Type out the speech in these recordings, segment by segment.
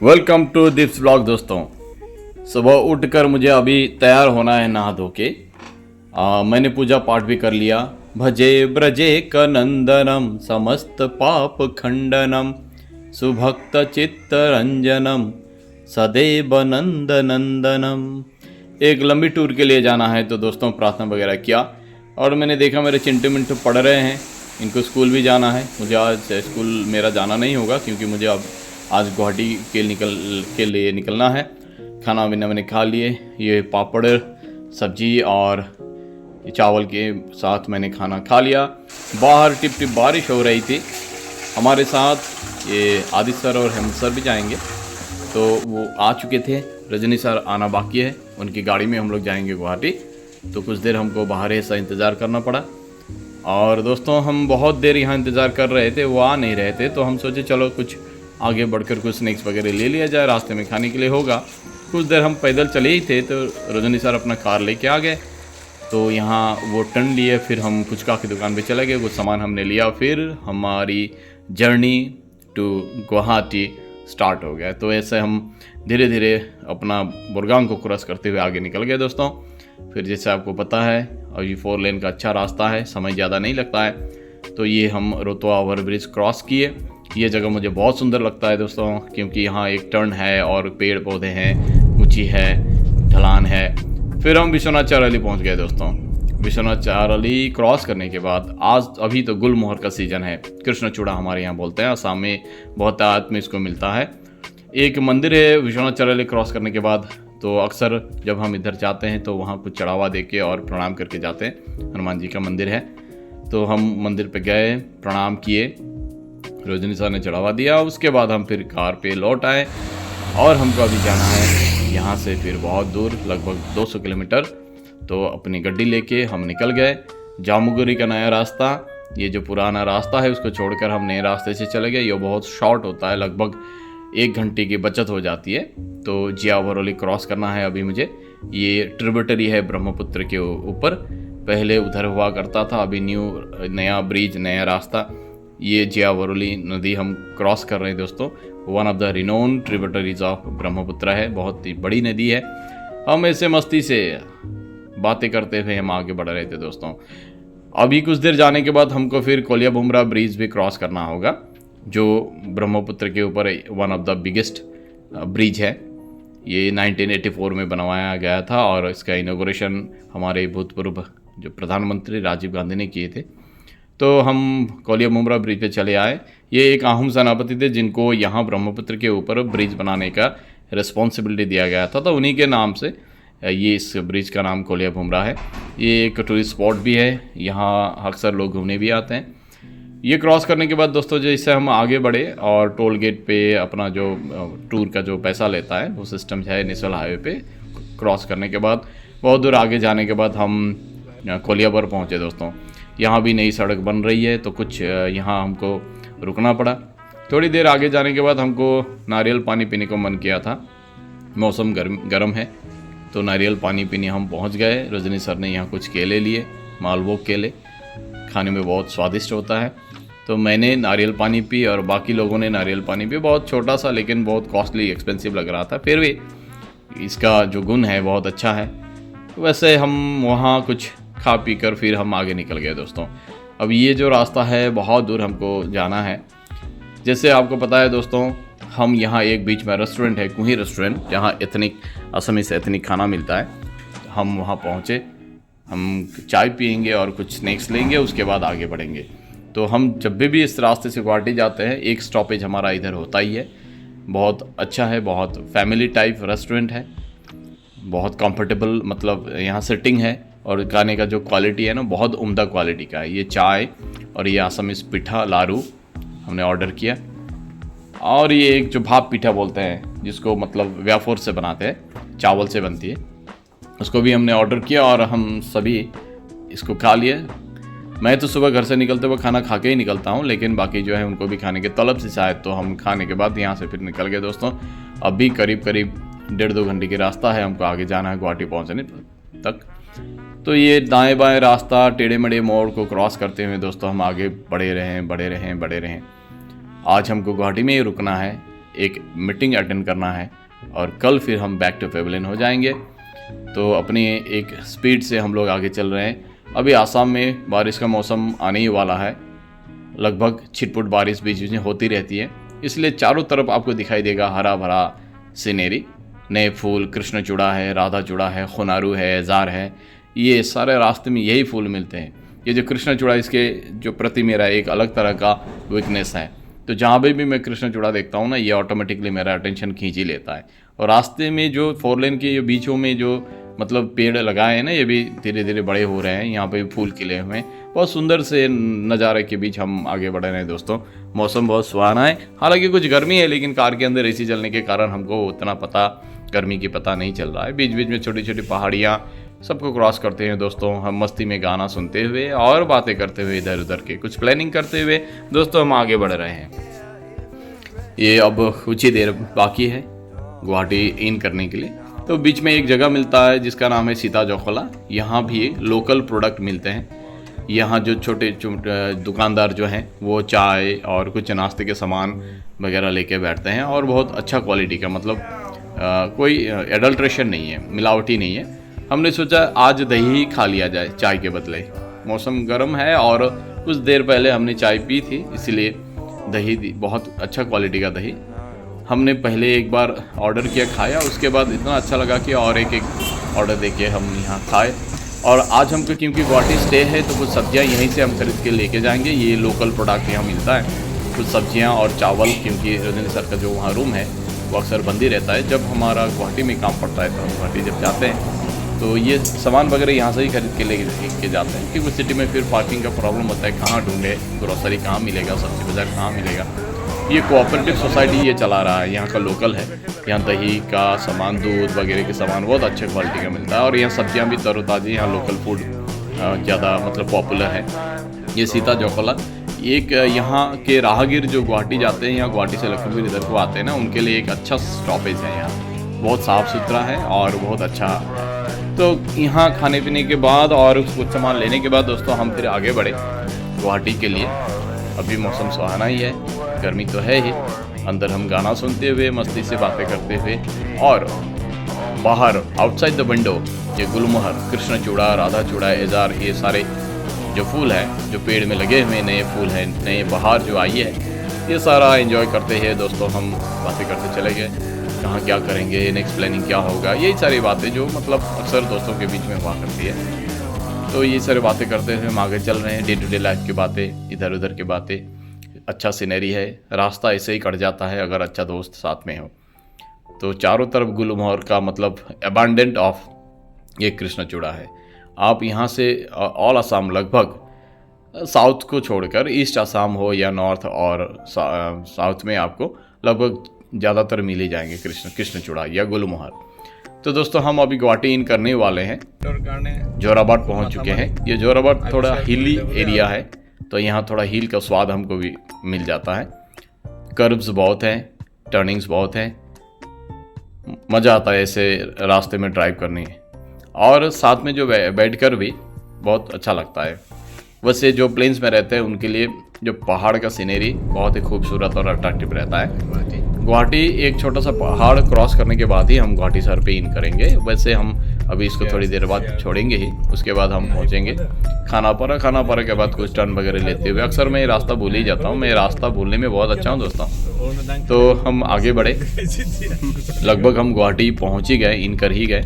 Welcome to this blog दोस्तों। सुबह उठकर मुझे अभी तैयार होना है नहा धो के। मैंने पूजा पाठ भी कर लिया। भजे ब्रजे कनंदनम समस्त पाप खंडनम सुभक्त चित्त रंजनम सदैव नंद नंदनम। एक लंबी टूर के लिए जाना है तो दोस्तों प्रार्थना वगैरह किया और मैंने देखा मेरे चिंटू मिंटू पढ़ रहे हैं, इनको स्कूल भी जाना है। मुझे आज स्कूल मेरा जाना नहीं होगा क्योंकि मुझे अब आज गुवाहाटी के लिए निकलना है। खाना पीना मैंने खा लिए, ये पापड़ सब्जी और चावल के साथ मैंने खाना खा लिया। बाहर टिप टिप बारिश हो रही थी। हमारे साथ ये आदित्य सर और हेमंत सर भी जाएंगे, तो वो आ चुके थे। रजनी सर आना बाकी है, उनकी गाड़ी में हम लोग जाएंगे गुवाहाटी। तो कुछ देर हमको बाहर ऐसा इंतज़ार करना पड़ा। और दोस्तों हम बहुत देर यहाँ इंतज़ार कर रहे थे, वो आ नहीं रहे थे, तो हम सोचे चलो कुछ आगे बढ़कर कुछ स्नैक्स वगैरह ले लिया जाए, रास्ते में खाने के लिए होगा। कुछ देर हम पैदल चले ही थे तो रजनी सर अपना कार लेके आ गए, तो यहाँ वो टर्न लिए। फिर हम पुचका की दुकान पे चले गए, कुछ सामान हमने लिया, फिर हमारी जर्नी टू गुवाहाटी स्टार्ट हो गया। तो ऐसे हम धीरे धीरे अपना बुरगांग को क्रॉस करते हुए आगे निकल गए दोस्तों। फिर जैसे आपको पता है और ये 4 लेन का अच्छा रास्ता है, समय ज़्यादा नहीं लगता है। तो ये हम रोतवा ओवरब्रिज क्रॉस किए। ये जगह मुझे बहुत सुंदर लगता है दोस्तों, क्योंकि यहाँ एक टर्न है और पेड़ पौधे हैं, ऊंची है, ढलान है। फिर हम विश्वनाथ चाराली पहुँच गए दोस्तों। विश्वनाथ चाराली क्रॉस करने के बाद आज अभी तो गुलमोहर का सीज़न है, कृष्णचूड़ा हमारे यहाँ बोलते हैं, असम में बहुत आयत में इसको मिलता है। एक मंदिर है विश्वनाथ चाराली क्रॉस करने के बाद, तो अक्सर जब हम इधर जाते हैं तो वहाँ कुछ चढ़ावा दे के और प्रणाम करके जाते हैं। हनुमान जी का मंदिर है, तो हम मंदिर पे गए, प्रणाम किए, रजनी सर ने चढ़ावा दिया। उसके बाद हम फिर कार पे लौट आए और हमको अभी जाना है यहाँ से फिर बहुत दूर, लगभग 200 किलोमीटर। तो अपनी गड्डी लेके हम निकल गए। जामुगुरी का नया रास्ता, ये जो पुराना रास्ता है उसको छोड़कर हम नए रास्ते से चले गए। ये बहुत शॉर्ट होता है, लगभग 1 घंटे की बचत हो जाती है। तो जिया वरोली क्रॉस करना है अभी मुझे। ये ट्रिब्यूटरी है ब्रह्मपुत्र के ऊपर, पहले उधर हुआ करता था, अभी नया ब्रिज, नया रास्ता, ये जिया वरोली नदी हम क्रॉस कर रहे हैं दोस्तों। One of the renowned tributaries of Brahmaputra है, बहुत ही बड़ी नदी है। हम ऐसे मस्ती से बातें करते हुए हम आगे बढ़ रहे थे दोस्तों। अभी कुछ देर जाने के बाद हमको फिर कोलिया बुमरा ब्रिज भी क्रॉस करना होगा, जो ब्रह्मपुत्र के ऊपर one of the biggest bridge है। ये 1984 में बनवाया गया था और इसका इनॉग्रेशन हमारे भूतपूर्व जो प्रधानमंत्री राजीव गांधी ने किए थे। तो हम कोलिया बुमरा ब्रिज पे चले आए। ये एक आहूम सेनापति थे जिनको यहाँ ब्रह्मपुत्र के ऊपर ब्रिज बनाने का रिस्पॉन्सिबिलिटी दिया गया था, तो उन्हीं के नाम से ये इस ब्रिज का नाम कोलिया बुमरा है। ये एक टूरिस्ट स्पॉट भी है, यहाँ अक्सर लोग घूमने भी आते हैं। ये क्रॉस करने के बाद दोस्तों जैसे हम आगे बढ़े और टोल गेट पे अपना जो टूर का जो पैसा लेता है वो सिस्टम है नेशनल हाईवे पे क्रॉस करने के बाद बहुत दूर आगे जाने के बाद हम कोलिया पर पहुँचे दोस्तों। यहाँ भी नई सड़क बन रही है, तो कुछ यहाँ हमको रुकना पड़ा। थोड़ी देर आगे जाने के बाद हमको नारियल पानी पीने को मन किया था, मौसम गर्म है, तो नारियल पानी पीने हम पहुँच गए। रजनी सर ने यहाँ कुछ केले लिए, मालभोग केले, खाने में बहुत स्वादिष्ट होता है। तो मैंने नारियल पानी पी और बाकी लोगों ने नारियल पानी पी। बहुत छोटा सा लेकिन बहुत कॉस्टली एक्सपेंसिव लग रहा था, फिर भी इसका जो गुण है बहुत अच्छा है। वैसे हम वहाँ कुछ खा पी कर फिर हम आगे निकल गए दोस्तों। अब ये जो रास्ता है बहुत दूर हमको जाना है। जैसे आपको पता है दोस्तों, हम यहाँ एक बीच में रेस्टोरेंट है, कुही रेस्टोरेंट, जहाँ एथनिक असमी से एथनिक खाना मिलता है। हम वहाँ पहुँचे, हम चाय पियेंगे और कुछ स्नैक्स लेंगे, उसके बाद आगे बढ़ेंगे। तो हम जब भी इस रास्ते से गुवाहाटी जाते हैं एक स्टॉपेज हमारा इधर होता ही है। बहुत अच्छा है, बहुत फैमिली टाइप रेस्टोरेंट है, बहुत कंफर्टेबल, मतलब यहाँ सिटिंग है और खाने का जो क्वालिटी है ना बहुत उम्दा क्वालिटी का है। ये चाय और ये असमीज पिठा लारू हमने ऑर्डर किया, और ये एक जो भाप पिठा बोलते हैं जिसको मतलब व्याफोर से बनाते हैं, चावल से बनती है, उसको भी हमने ऑर्डर किया और हम सभी इसको खा लिए। मैं तो सुबह घर से निकलते हुए खाना खा के ही निकलता हूँ, लेकिन बाकी जो है उनको भी खाने के तलब से शायद, तो हम खाने के बाद यहाँ से फिर निकल गए दोस्तों। अभी करीब 1.5-2 घंटे की रास्ता है, हमको आगे जाना है गुवाहाटी पहुँचने तक। तो ये दाएं बाएं रास्ता टेढ़े मेढ़े मोड़ को क्रॉस करते हुए दोस्तों हम आगे बढ़े रहें। आज हमको गुवाहाटी में ही रुकना है। एक मीटिंग अटेंड करना है और कल फिर हम बैक टू पेविलियन हो जाएंगे। तो अपनी एक स्पीड से हम लोग आगे चल रहे हैं। अभी आसाम में बारिश का मौसम आने ही वाला है, लगभग छिटपुट बारिश बीच बीच में होती रहती है, इसलिए चारों तरफ आपको दिखाई देगा हरा भरा सीनरी। नए फूल, कृष्णचूड़ा है, राधा चूड़ा है, खुनारू है, जार है, ये सारे रास्ते में यही फूल मिलते हैं। ये जो कृष्णचूड़ा, इसके जो प्रति मेरा एक अलग तरह का वीकनेस है, तो जहाँ पे भी मैं कृष्णचूड़ा देखता हूँ ना, ये ऑटोमेटिकली मेरा अटेंशन खींच ही लेता है। और रास्ते में जो 4 लेन के बीचों में जो मतलब पेड़ लगाए हैं ना, ये भी धीरे धीरे बड़े हो रहे हैं, यहाँ पे फूल खिले हुए हैं। बहुत सुंदर से नज़ारे के बीच हम आगे बढ़ रहे हैं दोस्तों। मौसम बहुत सुहाना है, हालांकि कुछ गर्मी है, लेकिन कार के अंदर एसी चलने के कारण हमको उतना गर्मी की पता नहीं चल रहा है। बीच बीच में छोटी छोटी पहाड़ियाँ सबको क्रॉस करते हैं दोस्तों, हम मस्ती में गाना सुनते हुए और बातें करते हुए, इधर उधर के कुछ प्लानिंग करते हुए दोस्तों हम आगे बढ़ रहे हैं। ये अब कुछ ही देर बाकी है गुवाहाटी इन करने के लिए। तो बीच में एक जगह मिलता है जिसका नाम है सीता जोखला। यहाँ भी लोकल प्रोडक्ट मिलते हैं। यहाँ जो छोटे दुकानदार जो हैं वो चाय और कुछ नाश्ते के सामान वगैरह लेके बैठते हैं, और बहुत अच्छा क्वालिटी का, मतलब कोई एडल्ट्रेशन नहीं है, मिलावटी नहीं है। हमने सोचा आज दही खा लिया जाए चाय के बदले। मौसम गर्म है और कुछ देर पहले हमने चाय पी थी, इसलिए दही बहुत अच्छा क्वालिटी का दही हमने पहले एक बार ऑर्डर किया, खाया, उसके बाद इतना अच्छा लगा कि और एक ऑर्डर देके हम यहाँ खाए। और आज हमको क्योंकि गुवाहाटी स्टे है तो कुछ सब्जियाँ यहीं से हम खरीद के लेके जाएंगे। ये लोकल प्रोडक्ट यहाँ मिलता है, कुछ सब्जियाँ और चावल, क्योंकि रजनी सर का जो वहाँ रूम है वो अक्सर बंद ही रहता है। जब हमारा गुवाहाटी में काम पड़ता है तो हम गुवाहाटी जब जाते हैं तो ये सामान वगैरह यहाँ से ही खरीद के लेके जाते हैं, क्योंकि सिटी में फिर पार्किंग का प्रॉब्लम होता है, कहाँ ढूंढे, ग्रोसरी कहाँ मिलेगा, सब्जी बाजार कहाँ मिलेगा। ये कोऑपरेटिव सोसाइटी ये चला रहा है, यहाँ का लोकल है। यहाँ दही का सामान, दूध वगैरह के सामान बहुत अच्छे क्वालिटी का मिलता है, और यहाँ सब्जियाँ भी तरोताज़ी, यहाँ लोकल फूड ज़्यादा मतलब पॉपुलर है। ये सीता जोखला एक यहाँ के राहगीर जो गुवाहाटी जाते हैं या गुवाहाटी से लखनऊ इधर को आते हैं ना, उनके लिए एक अच्छा स्टॉपेज है। यहाँ बहुत साफ़ सुथरा है और बहुत अच्छा। तो यहाँ खाने पीने के बाद और कुछ सामान लेने के बाद दोस्तों हम फिर आगे बढ़े गुवाहाटी के लिए। अभी मौसम सुहाना ही है, गर्मी तो है ही। अंदर हम गाना सुनते हुए, मस्ती से बातें करते हुए, और बाहर आउटसाइड द विंडो ये गुलमोहर, कृष्णचूड़ा, राधा चूड़ा, एजार, ये सारे जो फूल हैं जो पेड़ में लगे हुए नए फूल हैं, नए बहार जो आई है, ये सारा एंजॉय करते हैं दोस्तों। हम बातें करते चले गए, कहाँ क्या करेंगे, नेक्स्ट प्लानिंग क्या होगा, यही सारी बातें जो मतलब अक्सर दोस्तों के बीच में हुआ करती है। तो ये सारी बातें करते हुए हम आगे चल रहे हैं। डे टू डे लाइफ की बातें, इधर उधर की बातें। अच्छा सीनरी है, रास्ता ऐसे ही कट जाता है अगर अच्छा दोस्त साथ में हो। तो चारों तरफ गुलमोहर का मतलब अबांडेंट ऑफ ये कृष्णचूड़ा है। आप यहाँ से ऑल असम लगभग साउथ को छोड़कर, ईस्ट असम हो या नॉर्थ और साउथ में आपको लगभग ज़्यादातर मिल ही जाएंगे कृष्णचूड़ा या गुलमोहर। तो दोस्तों हम अभी गुवाहाटी इन करने वाले हैं, जोराबाट पहुँच चुके हैं। ये जोराबाट थोड़ा हिली एरिया है, तो यहाँ थोड़ा हिल का स्वाद हमको भी मिल जाता है। कर्व्स बहुत हैं, टर्निंग्स बहुत हैं, मज़ा आता है ऐसे रास्ते में ड्राइव करने, और साथ में जो बैठकर भी बहुत अच्छा लगता है। वैसे जो प्लेन्स में रहते हैं उनके लिए जो पहाड़ का सीनरी बहुत ही खूबसूरत और अट्रैक्टिव रहता है। गुवाहाटी एक छोटा सा पहाड़ क्रॉस करने के बाद ही हम गुवाहाटी शहर पे इन करेंगे। वैसे हम अभी इसको थोड़ी देर बाद छोड़ेंगे ही, उसके बाद हम पहुंचेंगे खानापारा के बाद कुछ टर्न वगैरह लेते हुए। अक्सर मैं ये रास्ता भूल ही जाता हूँ, मैं रास्ता भूलने में बहुत अच्छा हूँ दोस्तों। तो हम आगे बढ़े, लगभग हम गुवाहाटी पहुँच ही गए, इन कर ही गए।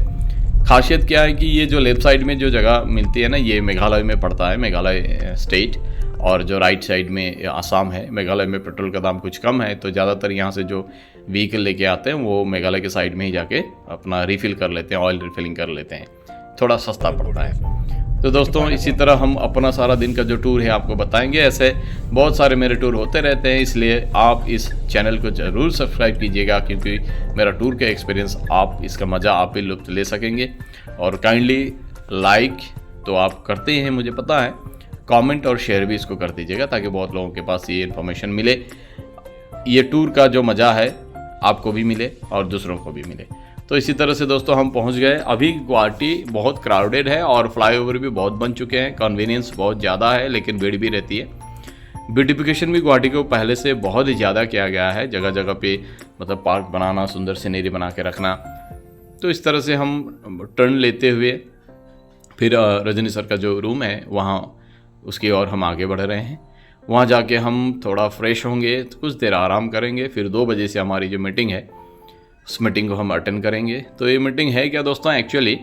खासियत क्या है कि ये जो लेफ्ट साइड में जो जगह मिलती है ना, ये मेघालय में पड़ता है, मेघालय स्टेट। और जो राइट साइड में आसाम है। मेघालय में पेट्रोल का दाम कुछ कम है, तो ज़्यादातर यहाँ से जो व्हीकल लेके आते हैं वो मेघालय के साइड में ही जाके अपना रिफ़िल कर लेते हैं, ऑयल रिफिलिंग कर लेते हैं, थोड़ा सस्ता पड़ता है। तो दोस्तों इसी तरह हम अपना सारा दिन का जो टूर है आपको बताएंगे। ऐसे बहुत सारे मेरे टूर होते रहते हैं, इसलिए आप इस चैनल को ज़रूर सब्सक्राइब कीजिएगा, क्योंकि मेरा टूर का एक्सपीरियंस आप इसका मज़ा आप भी लुत्फ़ ले सकेंगे। और काइंडली लाइक तो आप करते हैं मुझे पता है, कमेंट और शेयर भी इसको कर दीजिएगा, ताकि बहुत लोगों के पास ये इन्फॉर्मेशन मिले, ये टूर का जो मज़ा है आपको भी मिले और दूसरों को भी मिले। तो इसी तरह से दोस्तों हम पहुंच गए। अभी गुवाहाटी बहुत क्राउडेड है और फ्लाईओवर भी बहुत बन चुके हैं, कन्वीनियंस बहुत ज़्यादा है, लेकिन भीड़ भी रहती है। ब्यूटिफिकेशन भी गुवाहाटी को पहले से बहुत ही ज़्यादा किया गया है, जगह जगह पे मतलब पार्क बनाना, सुंदर सीनरी बना के रखना। तो इस तरह से हम टर्न लेते हुए फिर रजनी सर का जो रूम है वहाँ उसकी ओर हम आगे बढ़ रहे हैं। वहाँ जाके हम थोड़ा फ्रेश होंगे, तो कुछ देर आराम करेंगे, फिर 2 बजे से हमारी जो मीटिंग है उस मीटिंग को हम अटेंड करेंगे। तो ये मीटिंग है क्या दोस्तों, एक्चुअली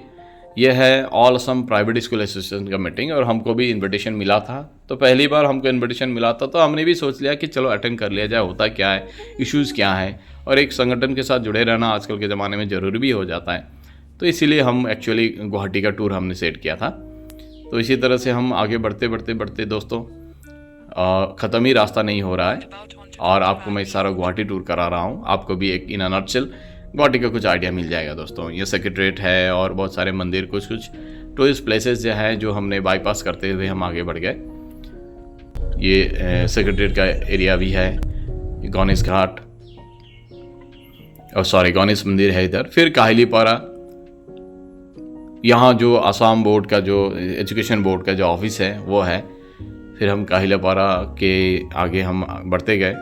ये है all Assam private school association का मीटिंग, और हमको भी इनविटेशन मिला था। तो पहली बार हमको इनविटेशन मिला था तो हमने भी सोच लिया कि चलो अटेंड कर लिया जाए, होता क्या है, इश्यूज़ क्या है, और एक संगठन के साथ जुड़े रहना आजकल के ज़माने में ज़रूरी भी हो जाता है। तो इसीलिए हम एक्चुअली गुवाहाटी का टूर हमने सेट किया था। तो इसी तरह से हम आगे बढ़ते बढ़ते बढ़ते दोस्तों ख़त्म ही रास्ता नहीं हो रहा है, और आपको मैं सारा गुवाहाटी टूर करा रहा हूँ। आपको भी एक इन अ नटशेल गुवाहाटी का कुछ आइडिया मिल जाएगा दोस्तों। ये सेक्रेटरीट है और बहुत सारे मंदिर, कुछ कुछ टूरिस्ट प्लेसेस जो है जो हमने बाईपास करते हुए हम आगे बढ़ गए। ये सेक्रेटरीट का एरिया भी है, गणेश घाट और सॉरी गणेश मंदिर है इधर। फिर काहिलीपारा, यहाँ जो आसाम बोर्ड का जो एजुकेशन बोर्ड का जो ऑफिस है वो है। फिर हम काहिलीपारा के आगे हम बढ़ते गए।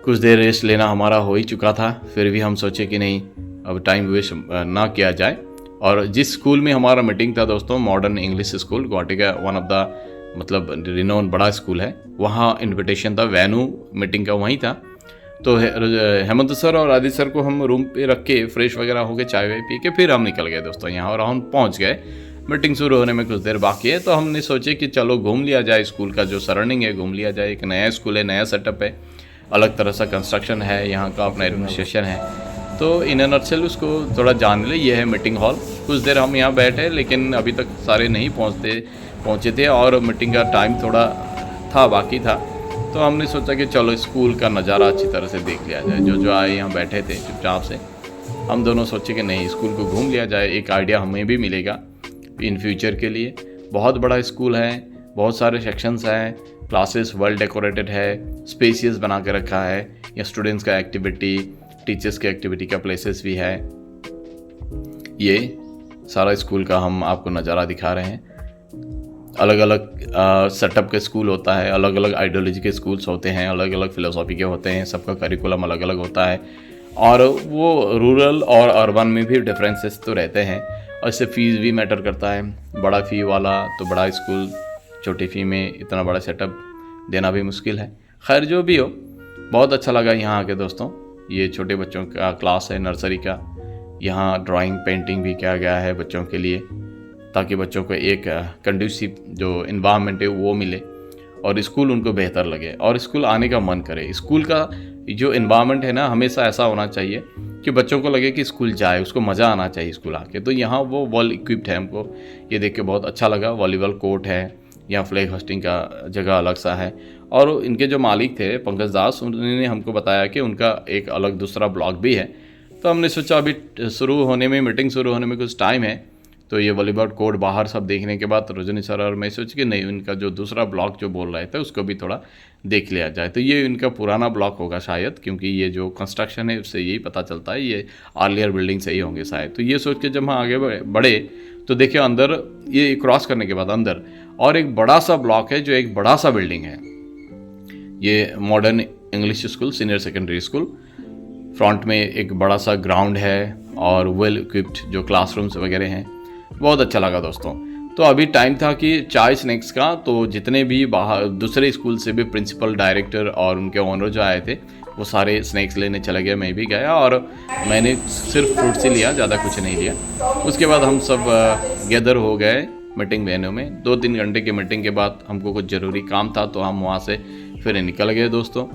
कुछ देर रेस्ट लेना हमारा हो ही चुका था, फिर भी हम सोचे कि नहीं अब टाइम वेस्ट ना किया जाए। और जिस स्कूल में हमारा मीटिंग था दोस्तों, मॉडर्न इंग्लिश स्कूल, गुवाहाटी का वन ऑफ द मतलब रिनोन बड़ा स्कूल है, वहाँ इनविटेशन था, वेन्यू मीटिंग का वहीं था। तो हेमंत सर और आदित्य सर को हम रूम पे रख के फ्रेश वगैरह हो गए, चाय वाय पी के फिर हम निकल गए दोस्तों यहाँ, और हम पहुँच गए। मीटिंग शुरू होने में कुछ देर बाकी है, तो हमने सोचे कि चलो घूम लिया जाए, स्कूल का जो सराउंडिंग है घूम लिया जाए। एक नया स्कूल है, नया सेटअप है, अलग तरह सा कंस्ट्रक्शन है, यहाँ का अपना एडमिनिस्ट्रेशन है। तो इन नटशेल उसको थोड़ा जान ले। ये है मीटिंग हॉल। कुछ देर हम यहाँ बैठे, लेकिन अभी तक सारे नहीं पहुँचे थे और मीटिंग का टाइम थोड़ा था बाकी था। तो हमने सोचा कि चलो स्कूल का नज़ारा अच्छी तरह से देख लिया जाए। जो आए यहाँ बैठे थे चुपचाप से, हम दोनों सोचे कि नहीं स्कूल को घूम लिया जाए, एक आइडिया हमें भी मिलेगा इन फ्यूचर के लिए। बहुत बड़ा स्कूल है, बहुत सारे सेक्शंस हैं, क्लासेस वेल डेकोरेटेड है, स्पेसियस बना के रखा है। या स्टूडेंट्स का एक्टिविटी, टीचर्स के एक्टिविटी का प्लेसेस भी है। ये सारा स्कूल का हम आपको नज़ारा दिखा रहे हैं। अलग अलग सेटअप के स्कूल होता है, अलग अलग आइडियोलॉजी के स्कूल्स होते हैं, अलग अलग फ़िलोसॉफी के होते हैं, सबका करिकुलम अलग अलग होता है। और वो रूरल और अर्बन में भी डिफरेंसेस तो रहते हैं, और इससे फ़ीस भी मैटर करता है। बड़ा फ़ी वाला तो बड़ा स्कूल, छोटी फ़ी में इतना बड़ा सेटअप देना भी मुश्किल है। खैर जो भी हो, बहुत अच्छा लगा यहाँ आके दोस्तों। ये छोटे बच्चों का क्लास है, नर्सरी का। यहाँ ड्राइंग पेंटिंग भी किया गया है बच्चों के लिए, ताकि बच्चों को एक कंड्यूसिव जो इन्वायरमेंट है वो मिले और स्कूल उनको बेहतर लगे और स्कूल आने का मन करे। स्कूल का जो इन्वायरमेंट है ना, हमेशा ऐसा होना चाहिए कि बच्चों को लगे कि स्कूल जाए, उसको मज़ा आना चाहिए स्कूल आके। तो यहाँ वो वेल इक्विप्ड है, हमको ये देख के बहुत अच्छा लगा। वॉलीबॉल कोर्ट है, यहाँ फ्लैग होस्टिंग का जगह अलग सा है। और इनके जो मालिक थे पंकज दास, उन्होंने हमको बताया कि उनका एक अलग दूसरा ब्लॉक भी है। तो हमने सोचा अभी मीटिंग शुरू होने में कुछ टाइम है, तो ये वॉलीबॉल कोर्ट बाहर सब देखने के बाद रजनी सर और मैं सोचे कि नहीं, उनका जो दूसरा ब्लॉक जो बोल रहे थे उसको भी थोड़ा देख लिया जाए। तो ये इनका पुराना ब्लॉक होगा शायद, क्योंकि ये जो कंस्ट्रक्शन है उससे यही पता चलता है ये अर्लियर बिल्डिंग से ही होंगे शायद। तो ये सोच के जब हम आगे बढ़े तो देखिए अंदर, ये क्रॉस करने के बाद अंदर और एक बड़ा सा ब्लॉक है जो एक बड़ा सा बिल्डिंग है। ये modern English school senior secondary school. Front में एक बड़ा सा ग्राउंड है और वेल इक्विप्ड जो क्लासरूम्स वगैरह हैं। बहुत अच्छा लगा दोस्तों। तो अभी टाइम था कि चाय स्नैक्स का, तो जितने भी बाहर दूसरे स्कूल से भी प्रिंसिपल, डायरेक्टर और उनके ओनर जो आए थे वो सारे स्नैक्स लेने चले गए। मैं भी गया और मैंने सिर्फ फ्रूट से लिया, ज़्यादा कुछ नहीं लिया। उसके बाद हम सब गैदर हो गए मीटिंग वेन्यू में। 2-3 घंटे की मीटिंग के बाद हमको कुछ ज़रूरी काम था तो हम वहाँ से फिर निकल गए दोस्तों।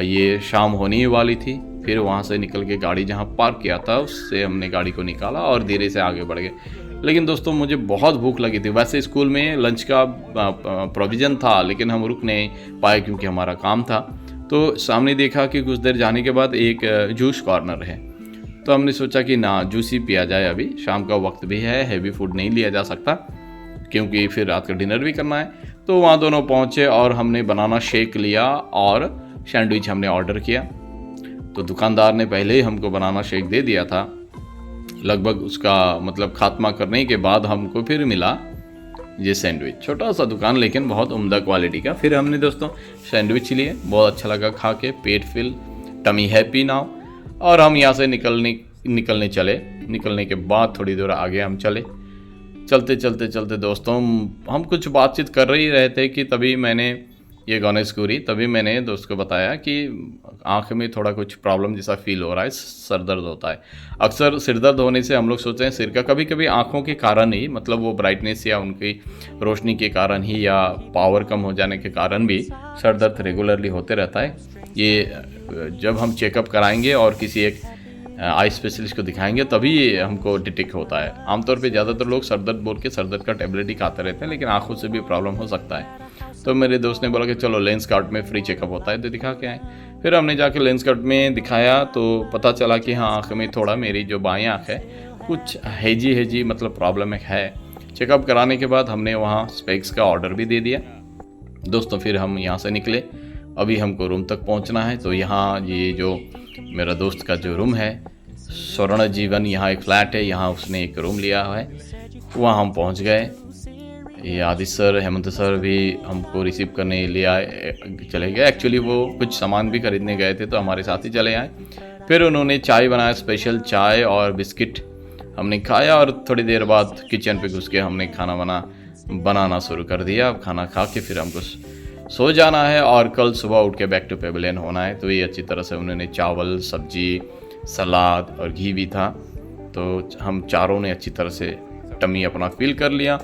ये शाम होने ही वाली थी। फिर वहाँ से निकल के गाड़ी जहाँ पार्क किया था उससे हमने गाड़ी को निकाला और धीरे से आगे बढ़ गए। लेकिन दोस्तों मुझे बहुत भूख लगी थी। वैसे स्कूल में लंच का प्रोविज़न था, लेकिन हम रुक नहीं पाए क्योंकि हमारा काम था। तो सामने देखा कि कुछ देर जाने के बाद एक जूस कॉर्नर है, तो हमने सोचा कि ना जूस ही पिया जाए, अभी शाम का वक्त भी है, हैवी फूड नहीं लिया जा सकता क्योंकि फिर रात का डिनर भी करना है। तो वहाँ दोनों पहुँचे और हमने बनाना शेक लिया और सैंडविच हमने ऑर्डर किया। तो दुकानदार ने पहले ही हमको बनाना शेक दे दिया था। लगभग उसका मतलब खात्मा करने के बाद हमको फिर मिला ये सैंडविच, छोटा सा दुकान लेकिन बहुत उम्दा क्वालिटी का। फिर हमने दोस्तों सैंडविच लिए, बहुत अच्छा लगा खा के, पेट फिल, टमी हैप्पी नाउ। और हम यहाँ से निकलने चले। निकलने के बाद थोड़ी देर आगे हम चलते दोस्तों हम कुछ बातचीत कर ही रहे थे कि तभी मैंने ये गणेश गुरी, तभी मैंने दोस्त को बताया कि आँख में थोड़ा कुछ प्रॉब्लम जैसा फील हो रहा है, सर दर्द होता है। अक्सर सिर दर्द होने से हम लोग सोचते हैं सिर का, कभी कभी आँखों के कारण ही, मतलब वो ब्राइटनेस या उनकी रोशनी के कारण ही या पावर कम हो जाने के कारण भी सर दर्द रेगुलरली होते रहता है। ये जब हम चेकअप कराएंगे और किसी एक आई स्पेशलिस्ट को दिखाएंगे तभी ये हमको डिटेक्ट होता है। आमतौर पे ज़्यादातर लोग सर दर्द बोल के सर दर्द का टेबलेट ही खाते रहते हैं, लेकिन आँखों से भी प्रॉब्लम हो सकता है। तो मेरे दोस्त ने बोला कि चलो लेंस कार्ट में फ्री चेकअप होता है तो दिखा के आए। फिर हमने जाके लेंस कार्ट में दिखाया तो पता चला कि हाँ, आँख में थोड़ा, मेरी जो बाएं आँख है कुछ हेजी मतलब प्रॉब्लम है। चेकअप कराने के बाद हमने वहाँ स्पेक्स का ऑर्डर भी दे दिया दोस्तों। फिर हम यहाँ से निकले, अभी हमको रूम तक पहुँचना है। तो यहाँ ये जो मेरा दोस्त का जो रूम है, स्वर्ण जीवन, यहाँ एक फ्लैट है, यहाँ उसने एक रूम लिया है, वहाँ हम पहुँच गए। ये आदित्य सर, हेमंत सर भी हमको रिसीव करने लिए आए, चले गए। एक्चुअली वो कुछ सामान भी खरीदने गए थे तो हमारे साथ ही चले आए। फिर उन्होंने चाय बनाया, स्पेशल चाय और बिस्किट हमने खाया और थोड़ी देर बाद किचन पे घुस के हमने खाना बनाना शुरू कर दिया। खाना खा के फिर हमको सो जाना है और कल सुबह उठ के बैक टू पेविलियन होना है। तो ये अच्छी तरह से उन्होंने चावल, सब्जी, सलाद और घी भी था, तो हम चारों ने अच्छी तरह से टमी अपना फील कर लिया।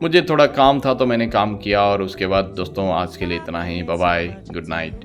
मुझे थोड़ा काम था तो मैंने काम किया और उसके बाद दोस्तों आज के लिए इतना ही। Bye bye, good night.